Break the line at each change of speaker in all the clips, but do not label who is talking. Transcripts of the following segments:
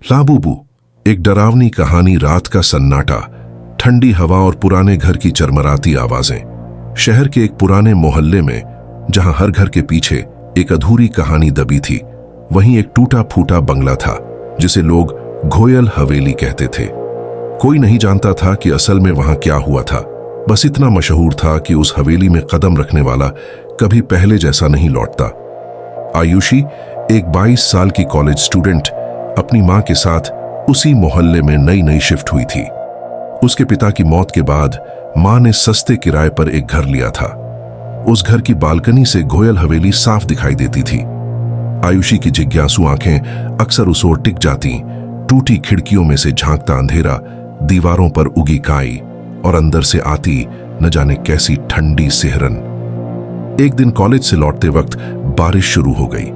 Labubu, एक डरावनी कहानी। रात का सन्नाटा, ठंडी हवा और पुराने घर की चरमराती आवाजें। शहर के एक पुराने मोहल्ले में, जहां हर घर के पीछे एक अधूरी कहानी दबी थी, वहीं एक टूटा फूटा बंगला था जिसे लोग घोयल हवेली कहते थे। कोई नहीं जानता था कि असल में वहां क्या हुआ था। बस इतना मशहूर था कि उस हवेली में कदम रखने वाला कभी पहले जैसा नहीं लौटता। आयुषी, एक 22 साल की कॉलेज स्टूडेंट, अपनी मां के साथ उसी मोहल्ले में नई शिफ्ट हुई थी। उसके पिता की मौत के बाद मां ने सस्ते किराए पर एक घर लिया था। उस घर की बालकनी से घोयल हवेली साफ दिखाई देती थी। आयुषी की जिज्ञासु आंखें अक्सर उस ओर टिक जाती। टूटी खिड़कियों में से झांकता अंधेरा, दीवारों पर उगी काई और अंदर से आती न जाने कैसी ठंडी सिहरन। एक दिन कॉलेज से लौटते वक्त बारिश शुरू हो गई।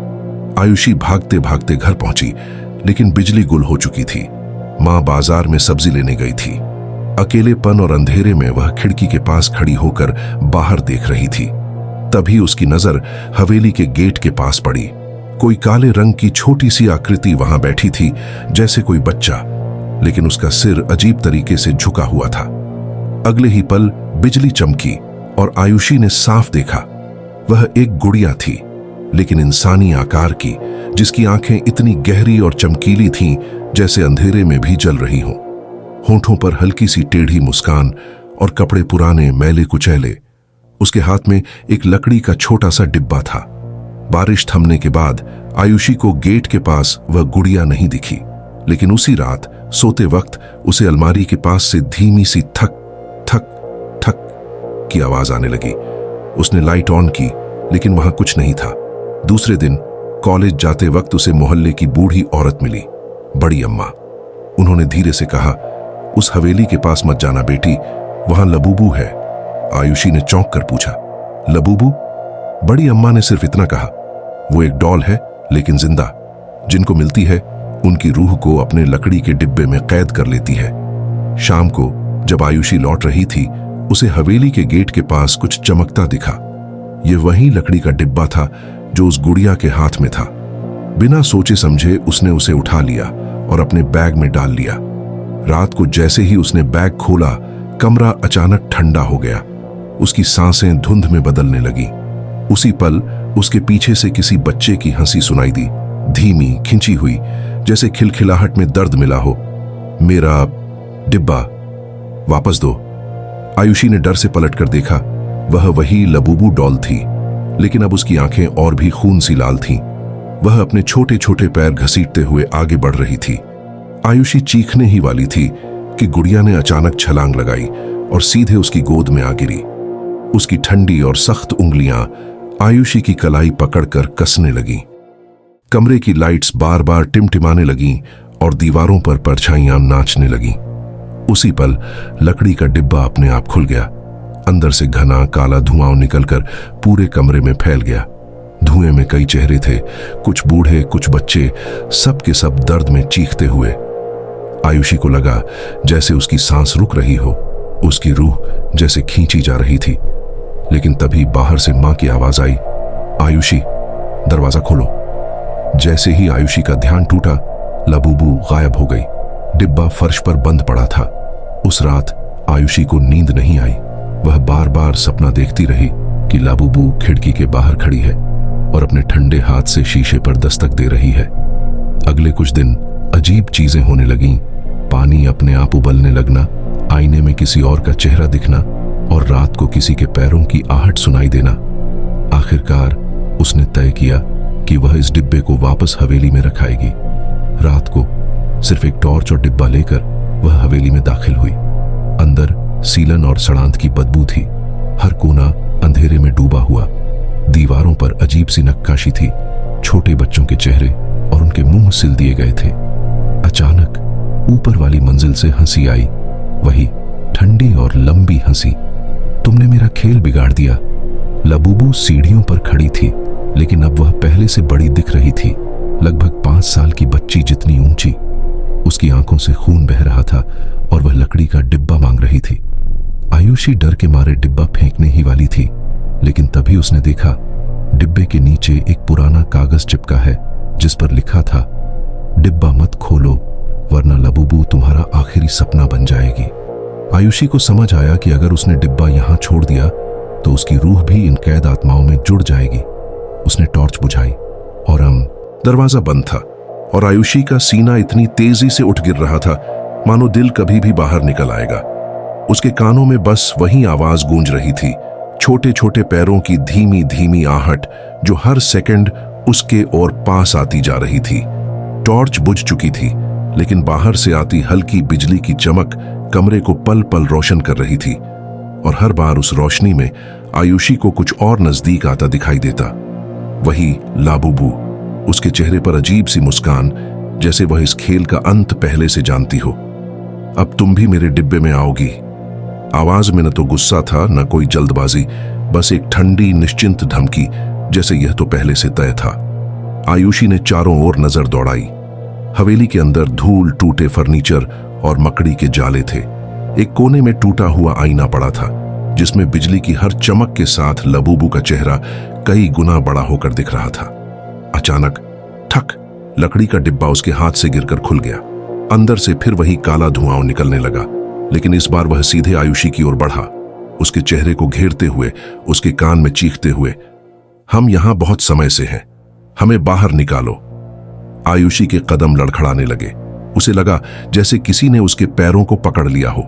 आयुषी भागते भागते घर पहुंची, लेकिन बिजली गुल हो चुकी थी। मां बाजार में सब्जी लेने गई थी। अकेलेपन और अंधेरे में वह खिड़की के पास खड़ी होकर बाहर देख रही थी। तभी उसकी नजर हवेली के गेट के पास पड़ी। कोई काले रंग की छोटी सी आकृति वहां बैठी थी, जैसे कोई बच्चा, लेकिन उसका सिर अजीब तरीके से झुका हुआ था। अगले ही पल बिजली चमकी और आयुषी ने साफ देखा। वह एक गुड़िया थी, लेकिन इंसानी आकार की, जिसकी आंखें इतनी गहरी और चमकीली थीं जैसे अंधेरे में भी जल रही हों। होंठों पर हल्की सी टेढ़ी मुस्कान और कपड़े पुराने मैले कुचैले। उसके हाथ में एक लकड़ी का छोटा सा डिब्बा था। बारिश थमने के बाद आयुषी को गेट के पास वह गुड़िया नहीं दिखी, लेकिन उसी रात सोते वक्त उसे अलमारी के पास से धीमी सी थक थक थक की आवाज आने लगी। उसने लाइट ऑन की, लेकिन वहां कुछ नहीं था। दूसरे दिन कॉलेज जाते वक्त उसे मोहल्ले की बूढ़ी औरत मिली, बड़ी अम्मा। उन्होंने धीरे से कहा, उस हवेली के पास मत जाना बेटी, वहां लबूबू है। आयुषी ने चौंक कर पूछा, लबूबू? बड़ी अम्मा ने सिर्फ इतना कहा, वो एक डॉल है, लेकिन जिंदा। जिनको मिलती है उनकी रूह को अपने लकड़ी के डिब्बे में कैद कर लेती है। शाम को जब आयुषी लौट रही थी, उसे हवेली के गेट के पास कुछ चमकता दिखा। यह वही लकड़ी का डिब्बा था जो उस गुड़िया के हाथ में था। बिना सोचे समझे उसने उसे उठा लिया और अपने बैग में डाल लिया। रात को जैसे ही उसने बैग खोला, कमरा अचानक ठंडा हो गया। उसकी सांसें धुंध में बदलने लगी। उसी पल उसके पीछे से किसी बच्चे की हंसी सुनाई दी, धीमी, खिंची हुई, जैसे खिलखिलाहट में दर्द मिला हो। मेरा डिब्बा वापस दो। आयुषी ने डर से पलटकर देखा। वह वही लबूबू डॉल थी, लेकिन अब उसकी आंखें और भी खून सी लाल थीं। वह अपने छोटे छोटे पैर घसीटते हुए आगे बढ़ रही थी। आयुषी चीखने ही वाली थी कि गुड़िया ने अचानक छलांग लगाई और सीधे उसकी गोद में आ गिरी। उसकी ठंडी और सख्त उंगलियां आयुषी की कलाई पकड़कर कसने लगीं। कमरे की लाइट्स बार बार टिमटिमाने लगीं और दीवारों पर परछाइयां नाचने लगीं। उसी पल लकड़ी का डिब्बा अपने आप खुल गया। अंदर से घना काला धुआं निकलकर पूरे कमरे में फैल गया। धुएं में कई चेहरे थे, कुछ बूढ़े, कुछ बच्चे, सब के सब दर्द में चीखते हुए। आयुषी को लगा जैसे उसकी सांस रुक रही हो, उसकी रूह जैसे खींची जा रही थी। लेकिन तभी बाहर से मां की आवाज आई, आयुषी, दरवाजा खोलो। जैसे ही आयुषी का ध्यान टूटा, लबूबू गायब हो गई। डिब्बा फर्श पर बंद पड़ा था। उस रात आयुषी को नींद नहीं आई। वह बार बार सपना देखती रही कि लबूबू खिड़की के बाहर खड़ी है और अपने ठंडे हाथ से शीशे पर दस्तक दे रही है। अगले कुछ दिन अजीब चीजें होने लगीं। पानी अपने आप उबलने लगना, आईने में किसी और का चेहरा दिखना और रात को किसी के पैरों की आहट सुनाई देना। आखिरकार उसने तय किया कि वह इस डिब्बे को वापस हवेली में रखाएगी। रात को सिर्फ एक टॉर्च और डिब्बा लेकर वह हवेली में दाखिल हुई। अंदर सीलन और सड़ांत की बदबू थी। हर कोना अंधेरे में डूबा हुआ। दीवारों पर अजीब सी नक्काशी थी, छोटे बच्चों के चेहरे और उनके मुंह सिल दिए गए थे। अचानक ऊपर वाली मंजिल से हंसी आई, वही ठंडी और लंबी हंसी। तुमने मेरा खेल बिगाड़ दिया। लबूबू सीढ़ियों पर खड़ी थी, लेकिन अब वह पहले से बड़ी दिख रही थी, लगभग 5 साल की बच्ची जितनी ऊंची। उसकी आंखों से खून बह रहा था और वह लकड़ी का डिब्बा मांग रही थी। आयुषी डर के मारे डिब्बा फेंकने ही वाली थी, लेकिन तभी उसने देखा डिब्बे के नीचे एक पुराना कागज चिपका है जिस पर लिखा था, डिब्बा मत खोलो, हमारा आखिरी सपना बन जाएगी। आयुषी को समझ आया कि अगर उसने डिब्बा यहां छोड़ दिया तो उसकी रूह भी इन कैद आत्माओं में जुड़ जाएगी। उसने टॉर्च बुझाई और दरवाजा बंद था और आयुषी का सीना इतनी तेजी से उठ गिर रहा था मानो दिल कभी भी बाहर निकल आएगा। उसके कानों में बस वही आवाज गूंज रही थी, छोटे छोटे पैरों की धीमी धीमी आहट जो हर सेकंड उसके और पास आती जा रही थी। टॉर्च बुझ चुकी थी, लेकिन बाहर से आती हल्की बिजली की चमक कमरे को पल पल रोशन कर रही थी और हर बार उस रोशनी में आयुषी को कुछ और नजदीक आता दिखाई देता। वही लाबुबू, उसके चेहरे पर अजीब सी मुस्कान, जैसे वह इस खेल का अंत पहले से जानती हो। अब तुम भी मेरे डिब्बे में आओगी। आवाज में न तो गुस्सा था न कोई जल्दबाजी, बस एक ठंडी निश्चिंत धमकी, जैसे यह तो पहले से तय था। आयुषी ने चारों ओर नजर दौड़ाई। हवेली के अंदर धूल, टूटे फर्नीचर और मकड़ी के जाले थे। एक कोने में टूटा हुआ आईना पड़ा था, जिसमें बिजली की हर चमक के साथ लबूबू का चेहरा कई गुना बड़ा होकर दिख रहा था। अचानक ठक, लकड़ी का डिब्बा उसके हाथ से गिरकर खुल गया। अंदर से फिर वही काला धुआं निकलने लगा, लेकिन इस बार वह सीधे आयुषी की ओर बढ़ा, उसके चेहरे को घेरते हुए, उसके कान में चीखते हुए, हम यहां बहुत समय से हैं, हमें बाहर निकालो। आयुषी के कदम लड़खड़ाने लगे। उसे लगा जैसे किसी ने उसके पैरों को पकड़ लिया हो।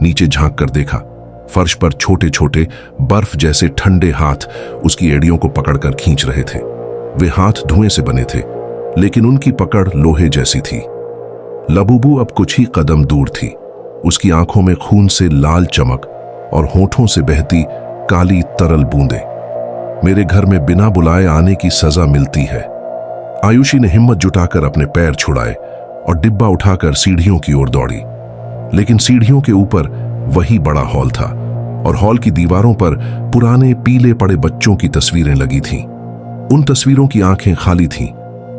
नीचे झांक कर देखा, फर्श पर छोटे छोटे बर्फ जैसे ठंडे हाथ उसकी एड़ियों को पकड़कर खींच रहे थे। वे हाथ धुएं से बने थे, लेकिन उनकी पकड़ लोहे जैसी थी। लबूबू अब कुछ ही कदम दूर थी। उसकी आंखों में खून से लाल चमक और होठों से बहती काली तरल बूंदें। मेरे घर में बिना बुलाए आने की सजा मिलती है। आयुषी ने हिम्मत जुटाकर अपने पैर छुड़ाए और डिब्बा उठाकर सीढ़ियों की ओर दौड़ी। लेकिन सीढ़ियों के ऊपर वही बड़ा हॉल था और हॉल की दीवारों पर पुराने पीले पड़े बच्चों की तस्वीरें लगी थीं। उन तस्वीरों की आंखें खाली थीं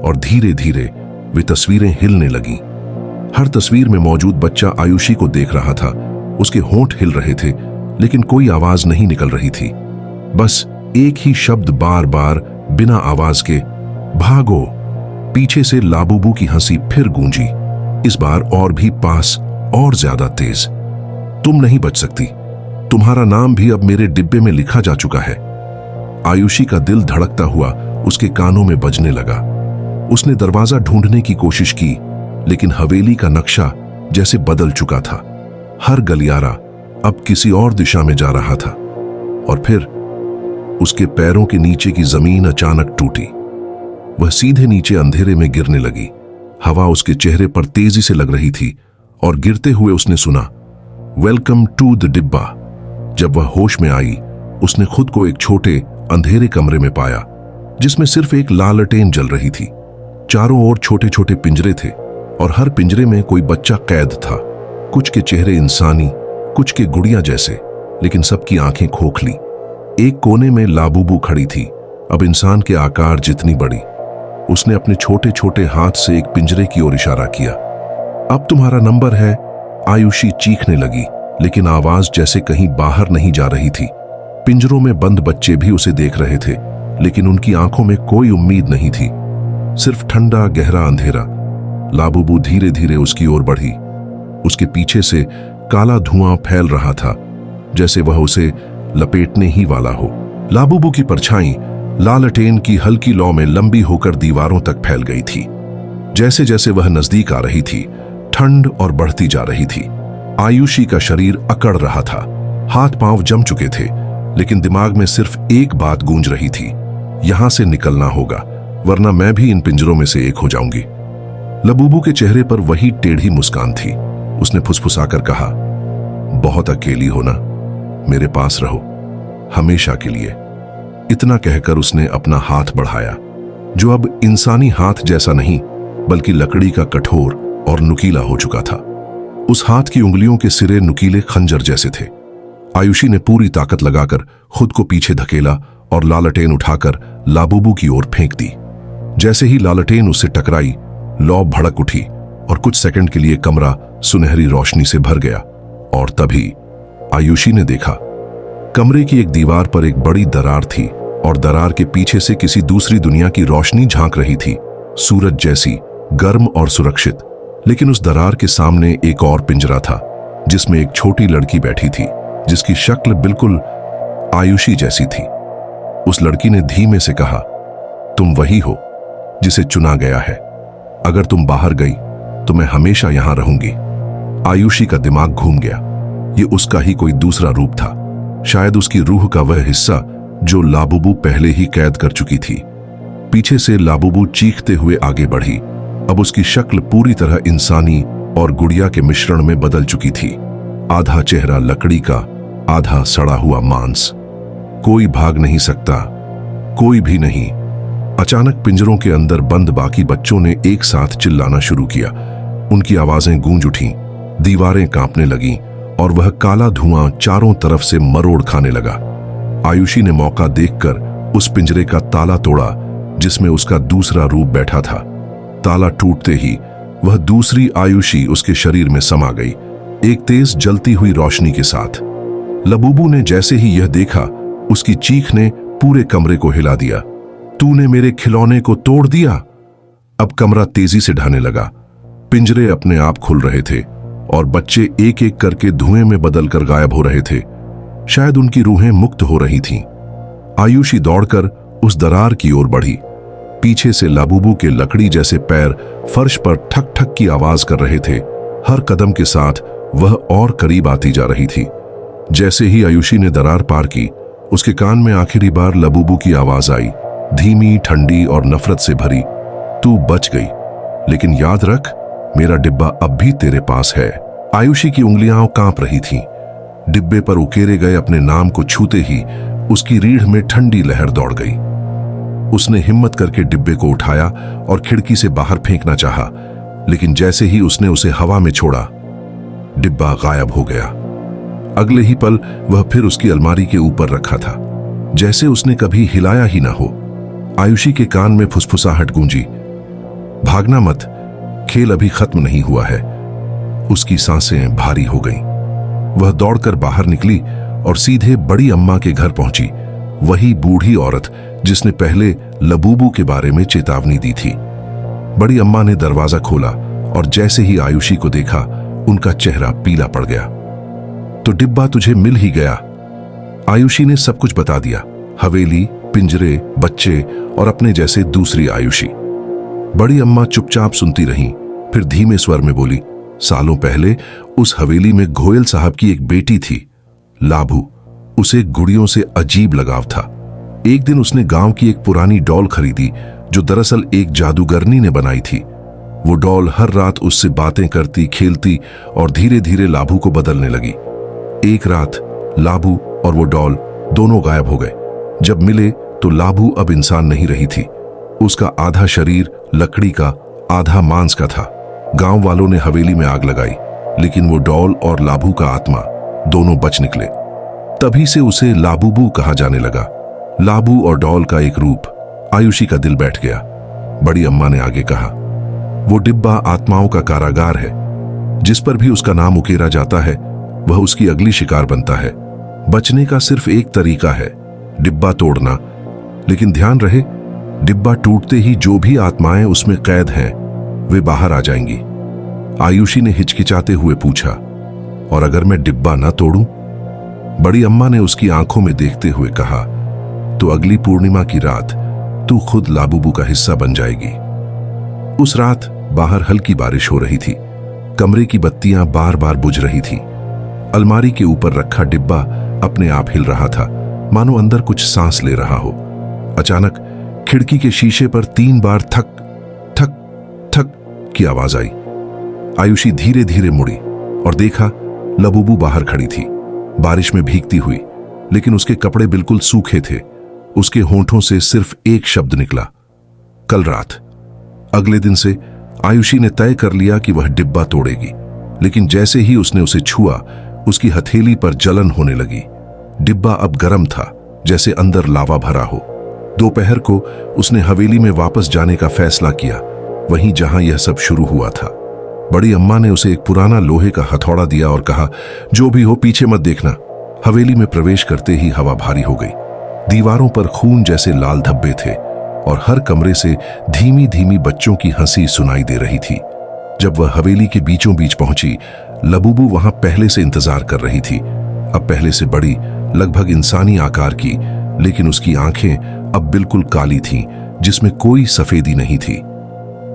और धीरे धीरे वे तस्वीरें हिलने लगीं। हर तस्वीर में मौजूद बच्चा आयुषी को देख रहा था। उसके होंठ हिल रहे थे, लेकिन कोई आवाज नहीं निकल रही थी। बस एक ही शब्द बार बार बिना आवाज के, भागो। पीछे से लाबुबू की हंसी फिर गूंजी, इस बार और भी पास और ज्यादा तेज। तुम नहीं बच सकती, तुम्हारा नाम भी अब मेरे डिब्बे में लिखा जा चुका है। आयुषी का दिल धड़कता हुआ उसके कानों में बजने लगा। उसने दरवाजा ढूंढने की कोशिश की, लेकिन हवेली का नक्शा जैसे बदल चुका था। हर गलियारा अब किसी और दिशा में जा रहा था। और फिर उसके पैरों के नीचे की जमीन अचानक टूटी। वह सीधे नीचे अंधेरे में गिरने लगी। हवा उसके चेहरे पर तेजी से लग रही थी और गिरते हुए उसने सुना, वेलकम टू द डिब्बा। जब वह होश में आई, उसने खुद को एक छोटे अंधेरे कमरे में पाया, जिसमें सिर्फ एक लालटेन जल रही थी। चारों ओर छोटे छोटे पिंजरे थे और हर पिंजरे में कोई बच्चा कैद था। कुछ के चेहरे इंसानी, कुछ के गुड़िया जैसे, लेकिन सबकी आंखें खोखली। एक कोने में लाबुबू खड़ी थी, अब इंसान के आकार जितनी बड़ी। उसने अपने छोटे छोटे हाथ से एक पिंजरे की ओर इशारा किया। अब तुम्हारा नंबर है। आयुषी चीखने लगी, लेकिन आवाज जैसे कहीं बाहर नहीं जा रही थी। पिंजरों में बंद बच्चे भी उसे देख रहे थे, लेकिन उनकी आंखों में कोई उम्मीद नहीं थी, सिर्फ ठंडा गहरा अंधेरा। लाबुबू धीरे धीरे उसकी ओर बढ़ी। उसके पीछे से काला धुआं फैल रहा था, जैसे वह उसे लपेटने ही वाला हो। लाबुबू की परछाई लालटेन की हल्की लौ में लंबी होकर दीवारों तक फैल गई थी। जैसे जैसे वह नजदीक आ रही थी, ठंड और बढ़ती जा रही थी। आयुषी का शरीर अकड़ रहा था, हाथ पांव जम चुके थे, लेकिन दिमाग में सिर्फ एक बात गूंज रही थी, यहां से निकलना होगा, वरना मैं भी इन पिंजरों में से एक हो जाऊंगी। लबूबू के चेहरे पर वही टेढ़ी मुस्कान थी। उसने फुसफुसाकर कहा, बहुत अकेली हो ना, मेरे पास रहो हमेशा के लिए। इतना कहकर उसने अपना हाथ बढ़ाया, जो अब इंसानी हाथ जैसा नहीं बल्कि लकड़ी का कठोर और नुकीला हो चुका था। उस हाथ की उंगलियों के सिरे नुकीले खंजर जैसे थे। आयुषी ने पूरी ताकत लगाकर खुद को पीछे धकेला और लालटेन उठाकर लाबुबू की ओर फेंक दी। जैसे ही लालटेन उससे टकराई, लौ भड़क उठी और कुछ सेकंड के लिए कमरा सुनहरी रोशनी से भर गया। और तभी आयुषी ने देखा, कमरे की एक दीवार पर एक बड़ी दरार थी और दरार के पीछे से किसी दूसरी दुनिया की रोशनी झांक रही थी, सूरज जैसी, गर्म और सुरक्षित। लेकिन उस दरार के सामने एक और पिंजरा था जिसमें एक छोटी लड़की बैठी थी जिसकी शक्ल बिल्कुल आयुषी जैसी थी। उस लड़की ने धीमे से कहा, तुम वही हो जिसे चुना गया है। अगर तुम बाहर गई तो मैं हमेशा यहां रहूंगी। आयुषी का दिमाग घूम गया। ये उसका ही कोई दूसरा रूप था, शायद उसकी रूह का वह हिस्सा जो लाबुबू पहले ही कैद कर चुकी थी। पीछे से लाबुबू चीखते हुए आगे बढ़ी। अब उसकी शक्ल पूरी तरह इंसानी और गुड़िया के मिश्रण में बदल चुकी थी। आधा चेहरा लकड़ी का, आधा सड़ा हुआ मांस। कोई भाग नहीं सकता, कोई भी नहीं। अचानक पिंजरों के अंदर बंद बाकी बच्चों ने एक साथ चिल्लाना शुरू किया। उनकी आवाजें गूंज उठीं, दीवारें कांपने लगीं और वह काला धुआं चारों तरफ से मरोड़ खाने लगा। आयुषी ने मौका देखकर उस पिंजरे का ताला तोड़ा जिसमें उसका दूसरा रूप बैठा था। ताला टूटते ही वह दूसरी आयुषी उसके शरीर में समा गई, एक तेज जलती हुई रोशनी के साथ। लबूबू ने जैसे ही यह देखा, उसकी चीख ने पूरे कमरे को हिला दिया। तूने मेरे खिलौने को तोड़ दिया। अब कमरा तेजी से ढहने लगा। पिंजरे अपने आप खुल रहे थे और बच्चे एक एक करके धुएं में बदलकर गायब हो रहे थे। शायद उनकी रूहें मुक्त हो रही थीं। आयुषी दौड़कर उस दरार की ओर बढ़ी। पीछे से लाबुबू के लकड़ी जैसे पैर फर्श पर ठक ठक की आवाज कर रहे थे। हर कदम के साथ वह और करीब आती जा रही थी। जैसे ही आयुषी ने दरार पार की, उसके कान में आखिरी बार लाबुबू की आवाज आई, धीमी, ठंडी और नफरत से भरी। तू बच गई, लेकिन याद रख, मेरा डिब्बा अब भी तेरे पास है। आयुषी की उंगलियां कांप रही थीं। डिब्बे पर उकेरे गए अपने नाम को छूते ही उसकी रीढ़ में ठंडी लहर दौड़ गई। उसने हिम्मत करके डिब्बे को उठाया और खिड़की से बाहर फेंकना चाहा, लेकिन जैसे ही उसने उसे हवा में छोड़ा, डिब्बा गायब हो गया। अगले ही पल वह फिर उसकी अलमारी के ऊपर रखा था, जैसे उसने कभी हिलाया ही ना हो। आयुषी के कान में फुसफुसाहट गूंजी, भागना मत, खेल अभी खत्म नहीं हुआ है। उसकी सांसें भारी हो गईं। वह दौड़कर बाहर निकली और सीधे बड़ी अम्मा के घर पहुंची, वही बूढ़ी औरत जिसने पहले लबूबू के बारे में चेतावनी दी थी। बड़ी अम्मा ने दरवाजा खोला और जैसे ही आयुषी को देखा, उनका चेहरा पीला पड़ गया। तो डिब्बा तुझे मिल ही गया। आयुषी ने सब कुछ बता दिया, हवेली, पिंजरे, बच्चे और अपने जैसे दूसरी आयुषी। बड़ी अम्मा चुपचाप सुनती रहीं, फिर धीमे स्वर में बोली, सालों पहले उस हवेली में घोयल साहब की एक बेटी थी, लाभू। उसे गुड़ियों से अजीब लगाव था। एक दिन उसने गांव की एक पुरानी डॉल खरीदी जो दरअसल एक जादूगरनी ने बनाई थी। वो डॉल हर रात उससे बातें करती, खेलती और धीरे धीरे लाभू को बदलने लगी। एक रात लाभू और वो डॉल दोनों गायब हो गए। जब मिले तो लाभू अब इंसान नहीं रही थी। उसका आधा शरीर लकड़ी का, आधा मांस का था। गांव वालों ने हवेली में आग लगाई, लेकिन वो डॉल और लाभू का आत्मा दोनों बच निकले। तभी से उसे लाबुबू कहा जाने लगा। लाबू और डॉल का एक रूप। आयुषी का दिल बैठ गया। बड़ी अम्मा ने आगे कहा, वो डिब्बा आत्माओं का कारागार है। जिस पर भी उसका नाम उकेरा जाता है, वह उसकी अगली शिकार बनता है। बचने का सिर्फ एक तरीका है, डिब्बा तोड़ना। लेकिन ध्यान रहे, डिब्बा टूटते ही जो भी आत्माएं उसमें कैद हैं, वे बाहर आ जाएंगी। आयुषी ने हिचकिचाते हुए पूछा, और अगर मैं डिब्बा न तोड़ूं? बड़ी अम्मा ने उसकी आंखों में देखते हुए कहा, तो अगली पूर्णिमा की रात तू खुद लाबुबू का हिस्सा बन जाएगी। उस रात बाहर हल्की बारिश हो रही थी। कमरे की बत्तियां बार बार बुझ रही थी। अलमारी के ऊपर रखा डिब्बा अपने आप हिल रहा था, मानो अंदर कुछ सांस ले रहा हो। अचानक खिड़की के शीशे पर 3 बार थक थक थक की आवाज आई। आयुषी धीरे धीरे मुड़ी और देखा, लाबुबू बाहर खड़ी थी, बारिश में भीगती हुई, लेकिन उसके कपड़े बिल्कुल सूखे थे। उसके होंठों से सिर्फ एक शब्द निकला, कल रात। अगले दिन से आयुषी ने तय कर लिया कि वह डिब्बा तोड़ेगी, लेकिन जैसे ही उसने उसे छुआ, उसकी हथेली पर जलन होने लगी। डिब्बा अब गर्म था, जैसे अंदर लावा भरा हो। दोपहर को उसने हवेली में वापस जाने का फैसला किया, वहीं जहां यह सब शुरू हुआ था। बड़ी अम्मा ने उसे एक पुराना लोहे का हथौड़ा दिया और कहा, जो भी हो पीछे मत देखना। हवेली में प्रवेश करते ही हवा भारी हो गई। दीवारों पर खून जैसे लाल धब्बे थे और हर कमरे से धीमी धीमी बच्चों की हंसी सुनाई दे रही थी। जब वह हवेली के बीचों बीच पहुंची, लबूबू वहां पहले से इंतजार कर रही थी। अब पहले से बड़ी, लगभग इंसानी आकार की, लेकिन उसकी आंखें अब बिल्कुल काली थीं, जिसमें कोई सफेदी नहीं थी।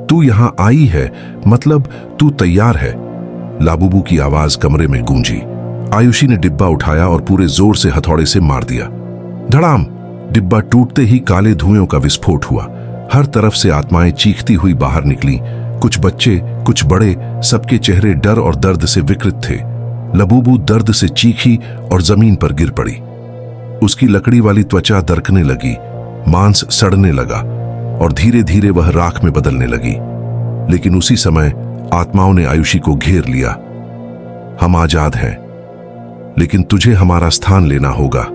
तू यहां आई है, मतलब तू तैयार है? लाबूबू की आवाज कमरे में गूंजी। आयुषी ने डिब्बा उठाया और पूरे जोर से हथौड़े से मार दिया। धड़ाम! डिब्बा टूटते ही काले धुएं का विस्फोट हुआ। हर तरफ से आत्माएं चीखती हुई बाहर निकली। कुछ बच्चे, कुछ बड़े, सबके चेहरे डर और दर्द से विकृत थे। लबूबू दर्द से चीखी और जमीन पर गिर पड़ी। उसकी लकड़ी वाली त्वचा दरकने लगी, मांस सड़ने लगा और धीरे धीरे वह राख में बदलने लगी। लेकिन उसी समय आत्माओं ने आयुषी को घेर लिया। हम आजाद हैं, लेकिन तुझे हमारा स्थान लेना होगा।